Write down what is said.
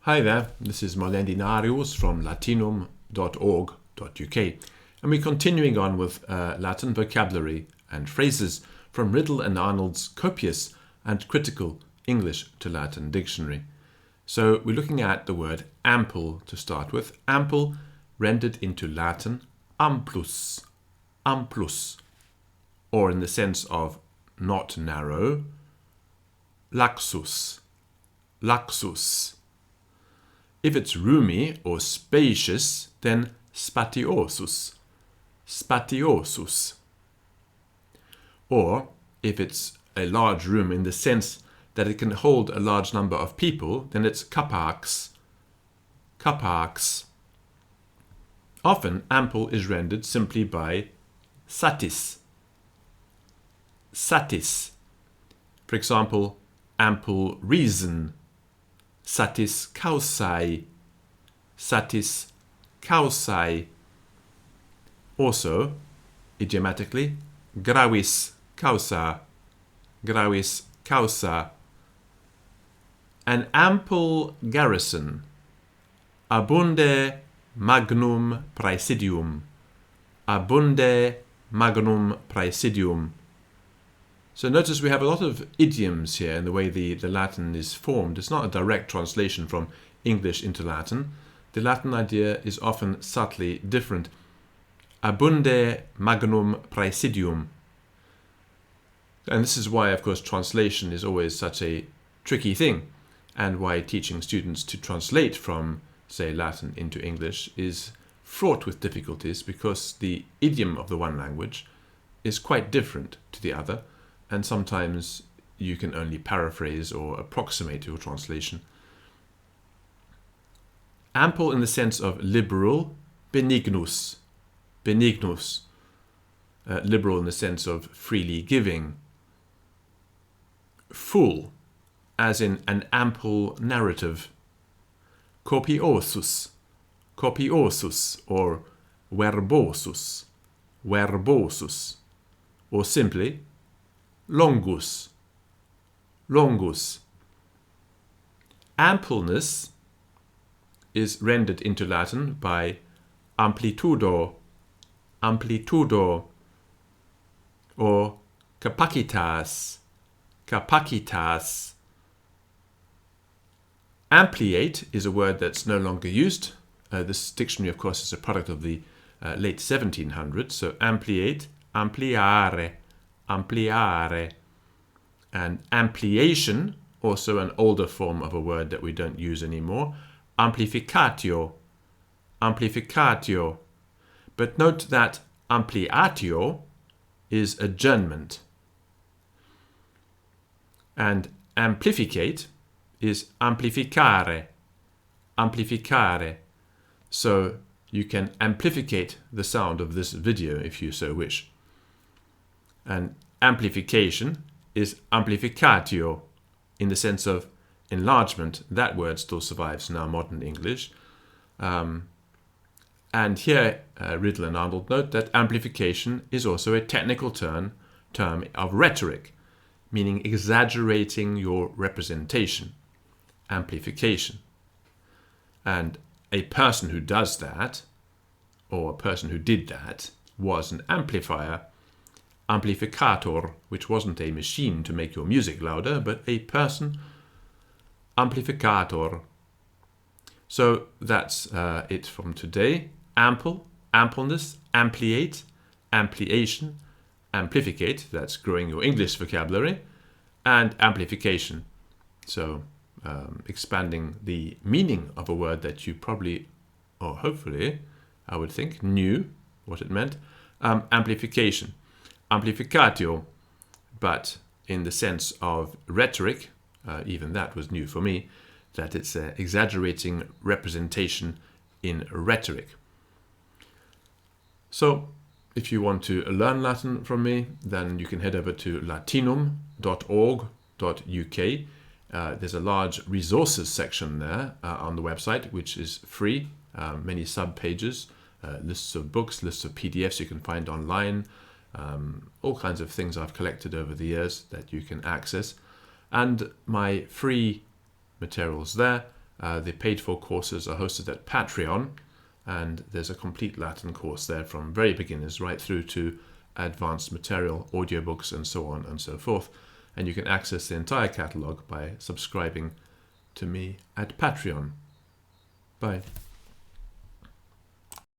Hi there, this is Molendinarius from latinum.org.uk, and we're continuing on with Latin vocabulary and phrases from Riddle and Arnold's copious and critical English to Latin dictionary. So we're looking at the word ample to start with. Ample rendered into Latin amplus, amplus, or in the sense of not narrow, laxus, laxus. If it's roomy or spacious, then spatiosus, spatiosus. Or if it's a large room in the sense that it can hold a large number of people, then it's capax, capax. Often ample is rendered simply by satis, satis. For example, ample reason, satis causae, satis causae. Also, idiomatically, gravis causa, gravis causa. An ample garrison, abunde magnum praesidium, abunde magnum praesidium. So notice we have a lot of idioms here in the way the Latin is formed. It's not a direct translation from English into Latin. The Latin idea is often subtly different. Abunde magnum praesidium. And this is why, of course, translation is always such a tricky thing, and why teaching students to translate from, say, Latin into English is fraught with difficulties, because the idiom of the one language is quite different to the other. And sometimes you can only paraphrase or approximate your translation. Ample in the sense of liberal, benignus, benignus. Liberal in the sense of freely giving. Full, as in an ample narrative. Copiosus, copiosus, or verbosus, verbosus. Or simply, longus, longus. Ampleness is rendered into Latin by amplitudo, amplitudo, or capacitas, capacitas. Ampliate is a word that's no longer used. This dictionary, of course, is a product of the late 1700s. So ampliate, ampliare, ampliare. And ampliation, also an older form of a word that we don't use anymore, amplificatio, amplificatio. But note that ampliatio is adjournment, and amplificate is amplificare, amplificare. So you can amplificate the sound of this video if you so wish. And amplification is amplificatio in the sense of enlargement. That word still survives in our modern English. And here, Riddle and Arnold note that amplification is also a technical term of rhetoric, meaning exaggerating your representation. Amplification. And a person who does that, or a person who did that, was an amplifier, amplificator, which wasn't a machine to make your music louder, but a person, amplificator. So that's it from today. Ample, ampleness, ampliate, ampliation, amplificate, that's growing your English vocabulary, and amplification. So expanding the meaning of a word that you probably, or hopefully, I would think, knew what it meant. Amplification. Amplificatio, but in the sense of rhetoric, even that was new for me, that it's an exaggerating representation in rhetoric. So, if you want to learn Latin from me, then you can head over to latinum.org.uk. There's a large resources section there on the website, which is free, many sub-pages, lists of books, lists of PDFs you can find online, all kinds of things I've collected over the years that you can access. And my free materials there, The paid-for courses are hosted at Patreon, and there's a complete Latin course there from very beginners right through to advanced material, audiobooks, and so on and so forth. And you can access the entire catalogue by subscribing to me at Patreon. Bye.